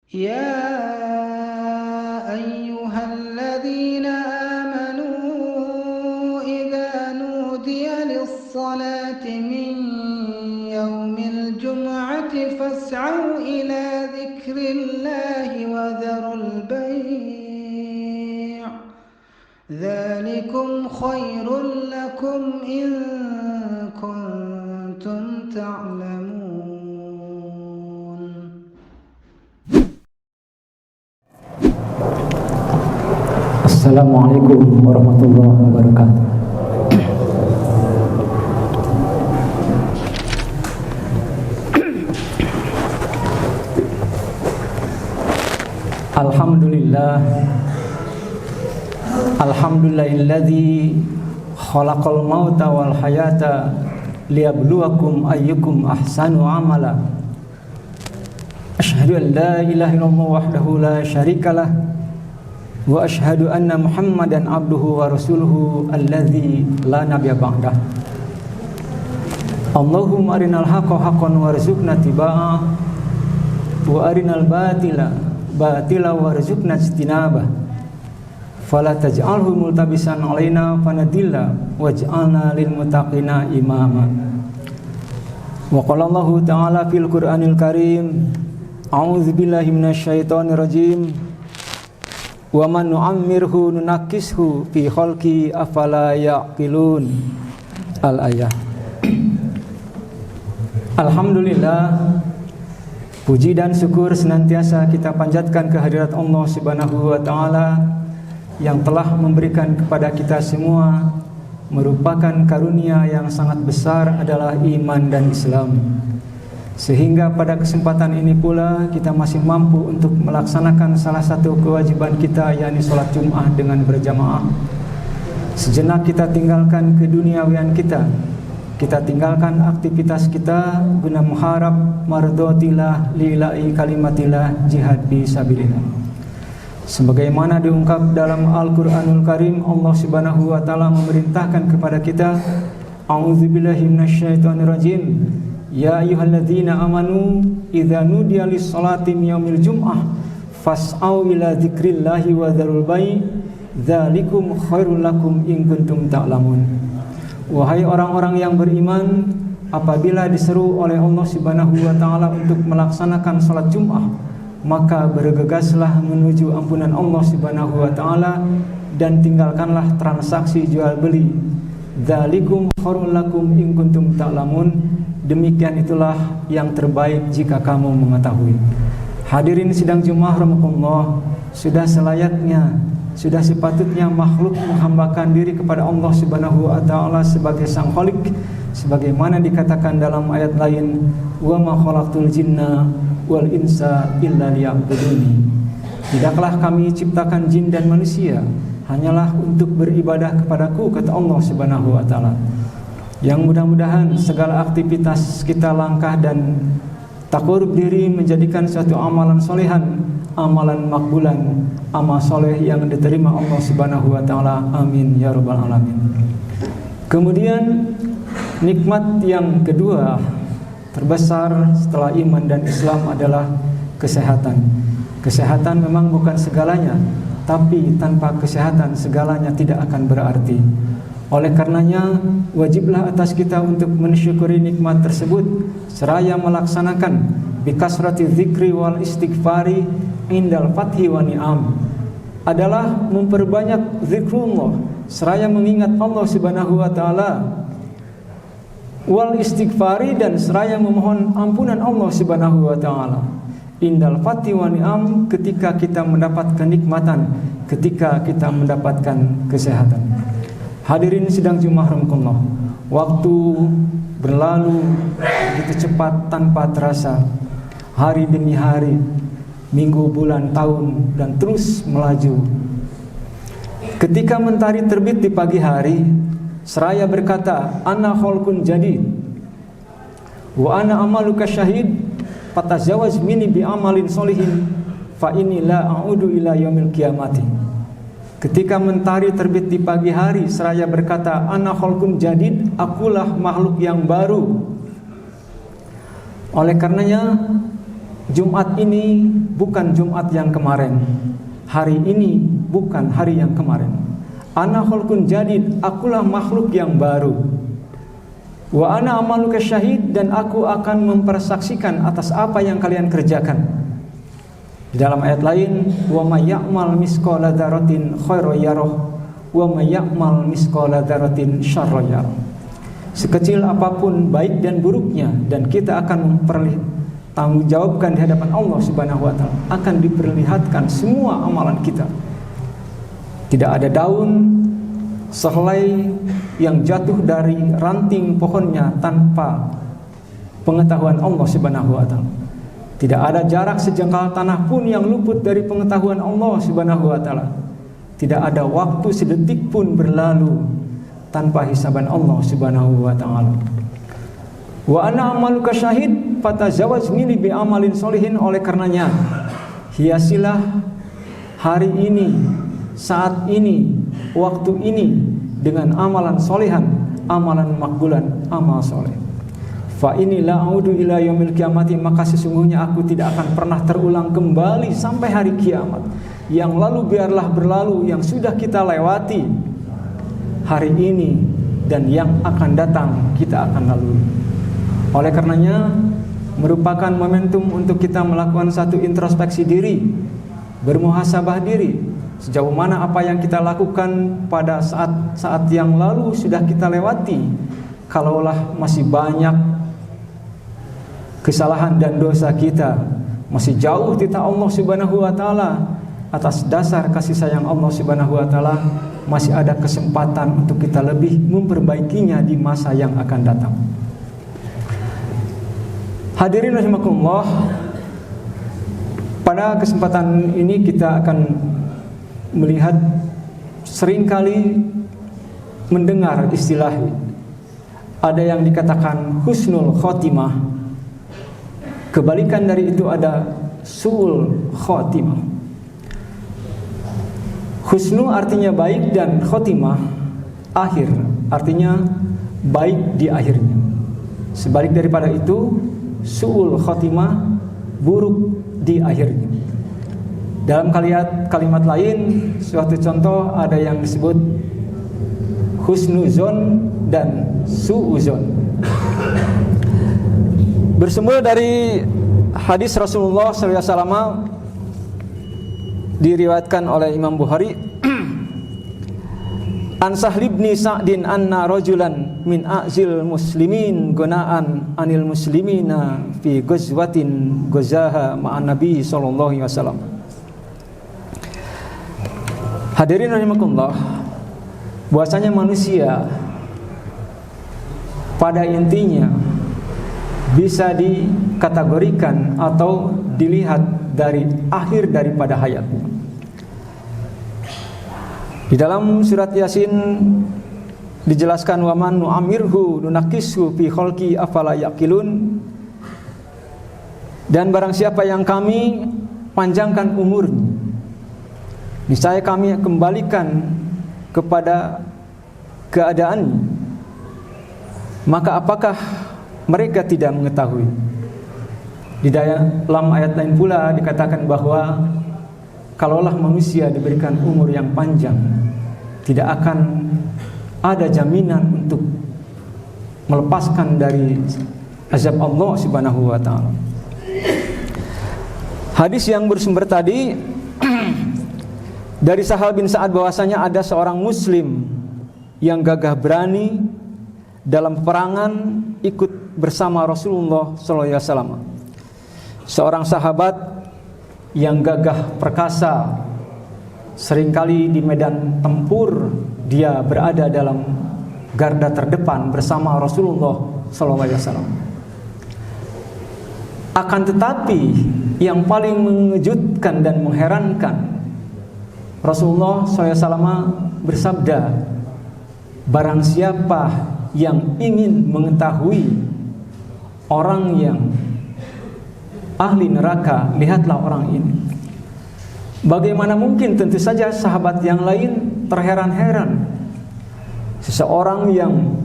يا أيها الذين آمنوا إذا نودي للصلاة من يوم الجمعة فاسعوا إلى ذكر الله وذروا البيع ذلكم خير لكم إن كنتم تعلمون. Assalamualaikum warahmatullahi wabarakatuh. Alhamdulillahilladzi khalaqal mauta wal hayata liyabluwakum ayyukum ahsanu amala. Asyhadu an la ilaha illallah wahdahu la syarikalah wa asyhadu anna Muhammadan abduhu wa rasuluhu alladzi la nabiyya ba'dah. Allahumma arinal haqqa haqqan warzuqna tiba'ah wa arinal batila batila warzuqna ijtinabah. Fala taj'alhu multabisan alaina fanadilla waj'alna lil muttaqina imama. Wa qala Allahu ta'ala fil Qur'anil Karim, a'udzu billahi minasyaitonir rajim. Wa man nu'ammirhu nunakkishu fi khalqi afala yaqilun. Al-ayah. Alhamdulillah, puji dan syukur senantiasa kita panjatkan kehadirat Allah Subhanahu wa taala yang telah memberikan kepada kita semua merupakan karunia yang sangat besar adalah iman dan Islam. Sehingga pada kesempatan ini pula kita masih mampu untuk melaksanakan salah satu kewajiban kita, yakni sholat Jum'ah dengan berjamaah. Sejenak kita tinggalkan keduniawian kita tinggalkan aktivitas kita guna mengharap mardhatillah lillahi kalimatillah jihad fi sabilillah. Sebagaimana diungkap dalam Al-Qur'anul Karim, Allah Subhanahu wa taala memerintahkan kepada kita, a'udzubillahi minasyaitonirrajim. Ya ayyuhalladzina amanu idza nudiya lis-salati min yaumil jum'ah fas'au ila dzikrillahi wa dzarul bai' dzalikum khairul lakum in kuntum ta'lamun. Wahai orang-orang yang beriman, apabila diseru oleh Allah Subhanahu wa taala untuk melaksanakan salat Jum'ah, maka bergegaslah menuju ampunan Allah Subhanahu wa taala dan tinggalkanlah transaksi jual beli. Dzalikum khairul lakum in kuntum ta'lamun. Demikian itulah yang terbaik jika kamu mengetahui. Hadirin sidang Jumat rahimakumullah, sudah selayaknya, sudah sepatutnya makhluk menghambakan diri kepada Allah Subhanahu wa taala sebagai Sang Khalik, sebagaimana dikatakan dalam ayat lain, wa ma khalaqtul jinna wal insa illa liya'buduni. Tidaklah kami ciptakan jin dan manusia hanyalah untuk beribadah kepadaku, kata Allah Subhanahu wa taala. Yang mudah-mudahan segala aktivitas kita, langkah dan takarrub diri menjadikan suatu amalan solehan, amalan makbulan, amal soleh yang diterima Allah Subhanahu wa taala. Amin ya rabbal alamin. Kemudian nikmat yang kedua terbesar setelah iman dan Islam adalah kesehatan. Kesehatan memang bukan segalanya, tapi tanpa kesehatan segalanya tidak akan berarti. Oleh karenanya wajiblah atas kita untuk mensyukuri nikmat tersebut seraya melaksanakan bikasrati dzikri wal istighfari indal fathi wa ni'am, adalah memperbanyak zikrullah seraya mengingat Allah Subhanahu wa taala, wal istighfari dan seraya memohon ampunan Allah Subhanahu wa taala, indal fathi wa ni'am, ketika kita mendapatkan kenikmatan, ketika kita mendapatkan kesehatan. Hadirin sidang Jumat rahimakumullah, waktu berlalu begitu cepat tanpa terasa, hari demi hari, minggu, bulan, tahun, dan terus melaju. Ketika mentari terbit di pagi hari, seraya berkata, ana khalqun jadid wa ana amaluka syahid fatazawaj minni bi amalin solihin fa inni la a'udu ila yaumil qiyamati. Ketika mentari terbit di pagi hari, seraya berkata, ana khalqun jadid, akulah makhluk yang baru. Oleh karenanya Jumat ini bukan Jumat yang kemarin. Hari ini bukan hari yang kemarin. Ana khalqun jadid, akulah makhluk yang baru. Wa ana amaluka syahid, dan aku akan mempersaksikan atas apa yang kalian kerjakan. Di dalam ayat lain, wa may ya'mal misqala dzarratin khairan yarah wa may ya'mal misqala dzarratin syarran yarah. Sekecil apapun baik dan buruknya, dan kita akan tanggung jawabkan di hadapan Allah Subhanahu wa taala, akan diperlihatkan semua amalan kita. Tidak ada daun sehelai yang jatuh dari ranting pohonnya tanpa pengetahuan Allah Subhanahu wa taala. Tidak ada jarak sejengkal tanah pun yang luput dari pengetahuan Allah Subhanahu wa taala. Tidak ada waktu sedetik pun berlalu tanpa hisaban Allah Subhanahu wa taala. Wa ana amaluka syahid fatazawwajni bi amalin sholihin, oleh karenanya hiasilah hari ini, saat ini, waktu ini dengan amalan solehan, amalan makbulan, amal soleh. Fa inni la a'udu ila yaumil qiyamati, maka sesungguhnya aku tidak akan pernah terulang kembali sampai hari kiamat. Yang lalu biarlah berlalu, yang sudah kita lewati hari ini dan yang akan datang kita akan lalui. Oleh karenanya merupakan momentum untuk kita melakukan satu introspeksi diri, bermuhasabah diri. Sejauh mana apa yang kita lakukan pada saat yang lalu sudah kita lewati. Kalaulah masih banyak kesalahan dan dosa kita, masih jauh titah Allah Subhanahu wa taala, atas dasar kasih sayang Allah Subhanahu wa taala masih ada kesempatan untuk kita lebih memperbaikinya di masa yang akan datang. Hadirin rahimakumullah, pada kesempatan ini kita akan melihat, seringkali mendengar istilah, ada yang dikatakan husnul khotimah, kebalikan dari itu ada su'ul khotimah. Husnu artinya baik dan khotimah akhir, artinya baik di akhirnya. Sebalik daripada itu, su'ul khotimah, buruk di akhirnya. Dalam kalimat lain, suatu contoh ada yang disebut husnuzon dan su'uzon. Bersumber dari hadis Rasulullah SAW, diriwayatkan oleh Imam Bukhari, An Sahl bin Sa'din anna rajulan min a'zil muslimin guna'an anil muslimina fi ghazwatin ghazaha ma'an Nabi sallallahu alaihi wasallam. Hadirin rahimakumullah, bahwasanya manusia pada intinya bisa dikategorikan atau dilihat dari akhir daripada hayatnya. Di dalam surat Yasin dijelaskan, waman nu'amirhu nunakishu fi khalqi afala yaqilun, dan barang siapa yang kami panjangkan umurnya, niscaya kami kembalikan kepada keadaan, maka apakah mereka tidak mengetahui? Di dalam ayat lain pula dikatakan bahwa kalaulah manusia diberikan umur yang panjang, tidak akan ada jaminan untuk melepaskan dari azab Allah Subhanahu wa taala. Hadis yang bersumber tadi dari Sahal bin Sa'ad, bahwasanya ada seorang muslim yang gagah berani dalam peperangan ikut bersama Rasulullah sallallahu alaihi wasallam. Seorang sahabat yang gagah perkasa, seringkali di medan tempur dia berada dalam garda terdepan bersama Rasulullah sallallahu alaihi wasallam. Akan tetapi yang paling mengejutkan dan mengherankan, Rasulullah SAW bersabda, barang siapa yang ingin mengetahui orang yang ahli neraka, lihatlah orang ini. Bagaimana mungkin? Tentu saja sahabat yang lain terheran-heran. Seseorang yang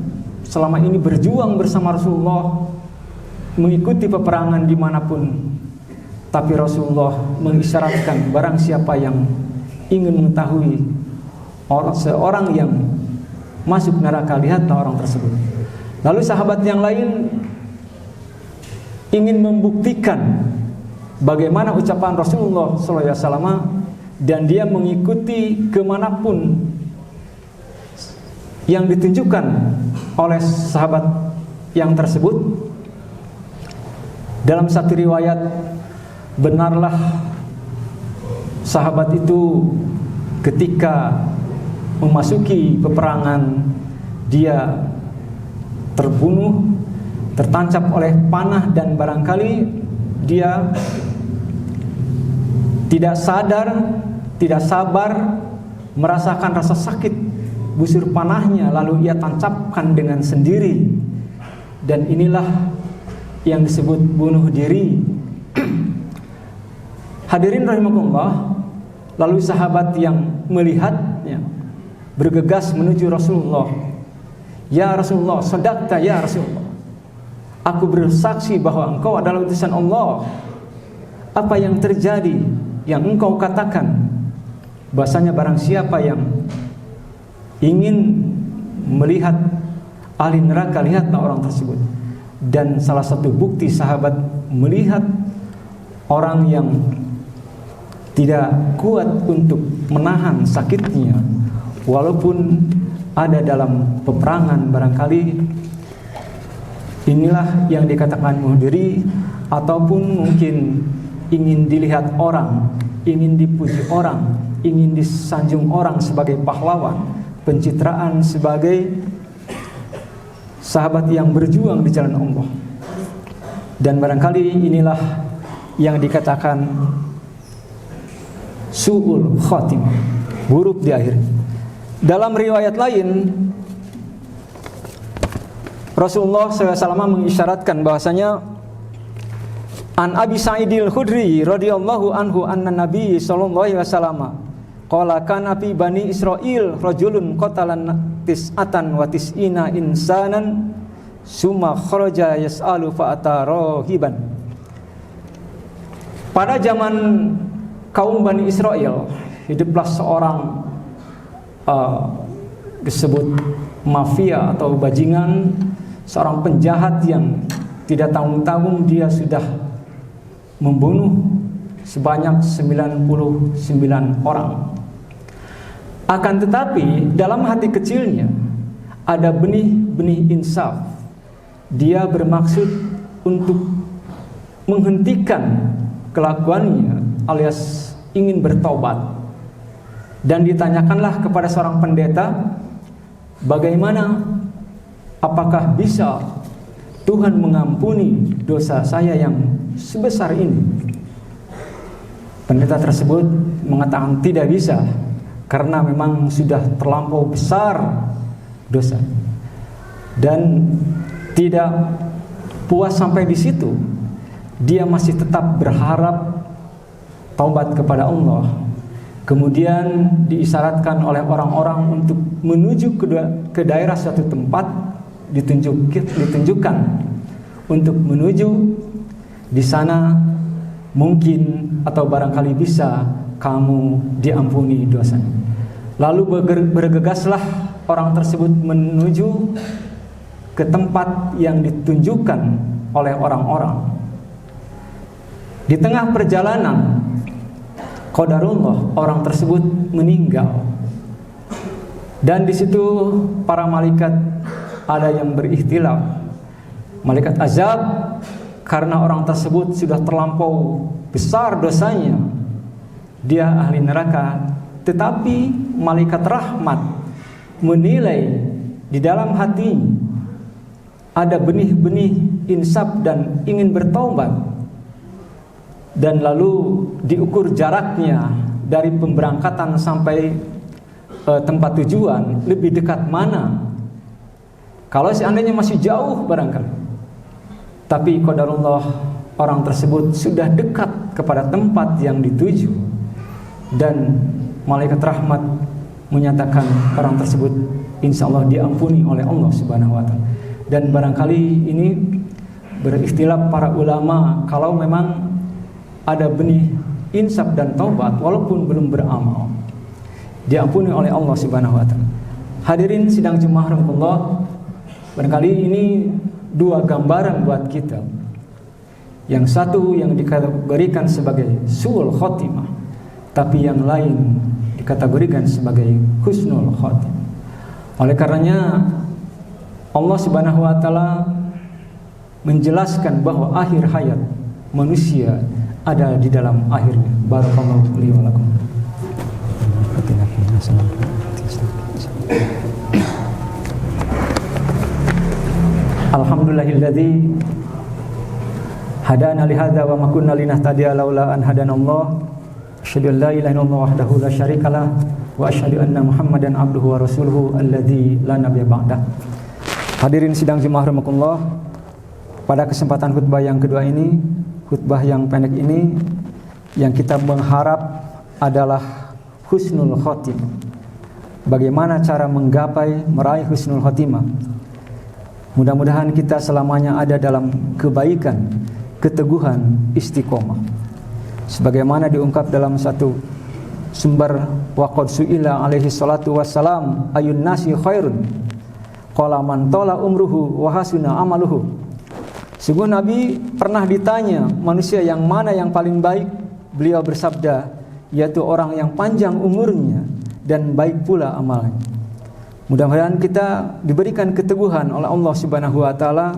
selama ini berjuang bersama Rasulullah, mengikuti peperangan dimanapun Tapi Rasulullah mengisyaratkan barang siapa yang ingin mengetahui seorang yang masuk neraka, lihatlah orang tersebut. Lalu sahabat yang lain ingin membuktikan bagaimana ucapan Rasulullah SAW, dan dia mengikuti kemanapun yang ditunjukkan oleh sahabat yang tersebut. Dalam satu riwayat, benarlah sahabat itu ketika memasuki peperangan dia terbunuh, tertancap oleh panah, dan barangkali dia tidak sadar, tidak sabar merasakan rasa sakit busur panahnya, lalu ia tancapkan dengan sendiri, dan inilah yang disebut bunuh diri. Hadirin rahimakumullah, lalu sahabat yang melihatnya bergegas menuju Rasulullah. Ya Rasulullah, sadaqta ya Rasulullah, aku bersaksi bahwa engkau adalah utusan Allah. Apa yang terjadi yang engkau katakan, bahasanya barang siapa yang ingin melihat ahli neraka, lihatlah orang tersebut. Dan salah satu bukti sahabat melihat orang yang tidak kuat untuk menahan sakitnya, walaupun ada dalam peperangan, barangkali inilah yang dikatakan bunuh diri, ataupun mungkin ingin dilihat orang, ingin dipuji orang, ingin disanjung orang sebagai pahlawan, pencitraan sebagai sahabat yang berjuang di jalan Allah. Dan barangkali inilah yang dikatakan su'ul khatimah, buruk di akhir. Dalam riwayat lain, Rasulullah SAW mengisyaratkan bahwasanya an Abi Sa'idil Khudri radhiyallahu anhu anna Nabi sallallahu alaihi wasallam qala kana fi bani Israil rajulun qatalan tis'atan wa tis'ina insanan summa kharaja yas'alu fa atarahiban. Pada zaman kaum Bani Israel hiduplah seorang disebut mafia atau bajingan, seorang penjahat yang tidak tanggung-tanggung. Dia sudah membunuh sebanyak 99 orang. Akan tetapi dalam hati kecilnya ada benih-benih insaf. Dia bermaksud untuk menghentikan kelakuannya alias ingin bertobat. Dan ditanyakanlah kepada seorang pendeta, bagaimana, apakah bisa Tuhan mengampuni dosa saya yang sebesar ini? Pendeta tersebut mengatakan tidak bisa, karena memang sudah terlampau besar dosa. Dan tidak puas sampai di situ, dia masih tetap berharap taubat kepada Allah. Kemudian diisyaratkan oleh orang-orang untuk menuju ke daerah suatu tempat, ditunjukkan untuk menuju di sana, mungkin atau barangkali bisa kamu diampuni dosanya. Lalu bergegaslah orang tersebut menuju ke tempat yang ditunjukkan oleh orang-orang. Di tengah perjalanan, qadarullah, orang tersebut meninggal. Dan di situ para malaikat ada yang berikhtilaf. Malaikat azab karena orang tersebut sudah terlampau besar dosanya, dia ahli neraka. Tetapi malaikat rahmat menilai di dalam hati ada benih-benih insaf dan ingin bertaubat. Dan lalu diukur jaraknya dari pemberangkatan sampai tempat tujuan, lebih dekat mana. Kalau seandainya masih jauh barangkali, tapi qadarullah orang tersebut sudah dekat kepada tempat yang dituju, dan malaikat rahmat menyatakan orang tersebut insya Allah diampuni oleh Allah Subhanahu wa ta'ala. Dan barangkali ini berikhtilaf para ulama, kalau memang ada benih insaf dan taubat walaupun belum beramal, diampuni oleh Allah Subhanahu wa taala. Hadirin sidang jemaah rahmatullah, barangkali ini dua gambaran buat kita. Yang satu yang dikategorikan sebagai su'ul khotimah, tapi yang lain dikategorikan sebagai husnul khotimah. Oleh karenanya Allah Subhanahu wa taala menjelaskan bahwa akhir hayat manusia ada di dalam akhirnya. Barakallahu li wa lakum. Alhamdulillahilladzi hadana li hadza wa ma kunna linahtadiya laula an hadanallah. Asyhadu an la ilaha illallah wahdahu la syarikalah wa asyhadu anna Muhammadan abduhu wa rasuluhu alladzi la nabiyya ba'dah. Hadirin sidang jemaah rahimakumullah, pada kesempatan khutbah yang kedua ini, khutbah yang pendek ini, yang kita mengharap adalah husnul khotimah. Bagaimana cara meraih husnul khotimah? Mudah-mudahan kita selamanya ada dalam kebaikan, keteguhan, istiqomah. Sebagaimana diungkap dalam satu sumber, waqad su'ila alaihi salatu wassalam ayun nasi khairun qala man tala umruhu wa hasuna amaluhu. Sungguh Nabi pernah ditanya manusia yang mana yang paling baik. Beliau bersabda, yaitu orang yang panjang umurnya dan baik pula amalnya. Mudah-mudahan kita diberikan keteguhan oleh Allah Subhanahu wa taala,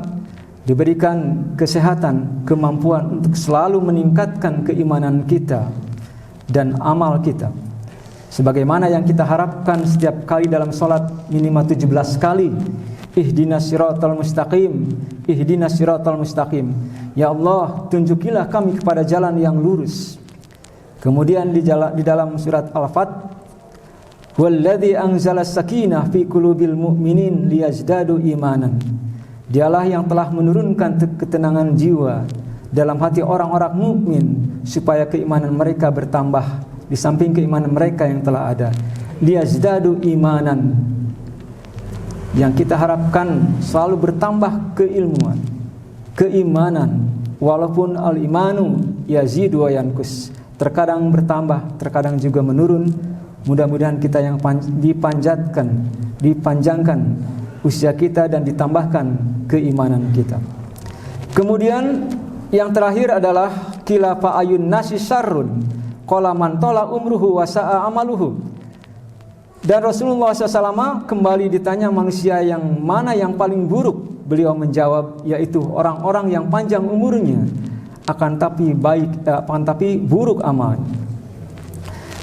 diberikan kesehatan, kemampuan untuk selalu meningkatkan keimanan kita dan amal kita. Sebagaimana yang kita harapkan setiap kali dalam salat minimal 17 kali. Ihdinas siratal mustaqim, ihdinas siratal mustaqim. Ya Allah, tunjukilah kami kepada jalan yang lurus. Kemudian di dalam surat Al-Fat, walladzi anzala sakinah fi qulubil mu'minin liyazdadu imanan. Dialah yang telah menurunkan ketenangan jiwa dalam hati orang-orang mukmin supaya keimanan mereka bertambah di samping keimanan mereka yang telah ada. Liyazdadu imanan. Yang kita harapkan selalu bertambah keilmuan, keimanan. Walaupun al-imanu yazidu wa yankus, terkadang bertambah, terkadang juga menurun. Mudah-mudahan kita yang dipanjangkan usia kita dan ditambahkan keimanan kita. Kemudian yang terakhir adalah khilafa ayun nasi syarrun qala man tala umruhu wa sa'a amaluhu. Dan Rasulullah SAW kembali ditanya manusia yang mana yang paling buruk. Beliau menjawab, yaitu orang-orang yang panjang umurnya akan tapi buruk amalnya.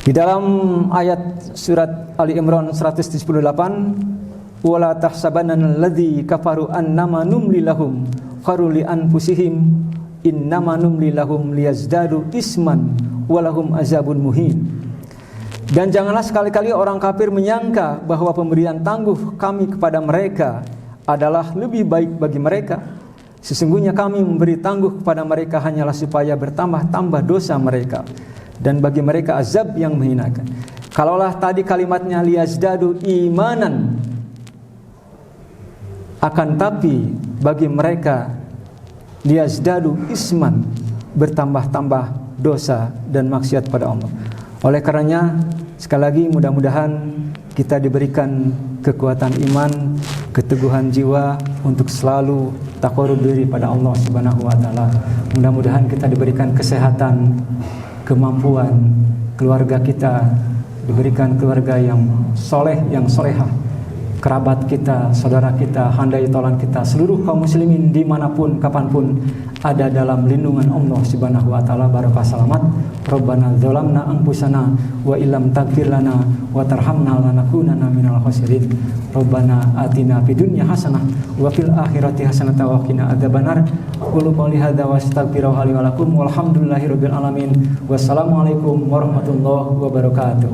Di dalam ayat surat Ali Imran 178, wala tahsabanna alladzi kafaru annama numli lahum khairul li anfusihim innama numli lahum liyazdadu isman walahum azabun muhin. Dan janganlah sekali-kali orang kafir menyangka bahwa pemberian tangguh kami kepada mereka adalah lebih baik bagi mereka. Sesungguhnya kami memberi tangguh kepada mereka hanyalah supaya bertambah-tambah dosa mereka, dan bagi mereka azab yang menghinakan. Kalaulah tadi kalimatnya liyazdadu imanan, akan tapi bagi mereka liyazdadu isman, bertambah-tambah dosa dan maksiat pada Allah. Oleh karenanya sekali lagi mudah-mudahan kita diberikan kekuatan iman, keteguhan jiwa untuk selalu taqarrub diri pada Allah Subhanahu wa taala. Mudah-mudahan kita diberikan kesehatan, kemampuan, keluarga kita diberikan keluarga yang soleh, yang solehah, kerabat kita, saudara kita, handai tolan kita, seluruh kaum muslimin dimanapun, kapanpun ada dalam lindungan Allah Subhanahu wa taala. Barakah salamat. Rabbana dzalamna anfusana wa illam taghfir lana wa tarhamna lanakunanna minal khasirin. Rabbana atina fid dunya hasanah wa fil akhirati hasanah wa qina adzabannar. Qul qouli hadza wa astaghfirullaha li wa lakum walhamdulillahirabbil alamin. Wassalamualaikum warahmatullahi wabarakatuh.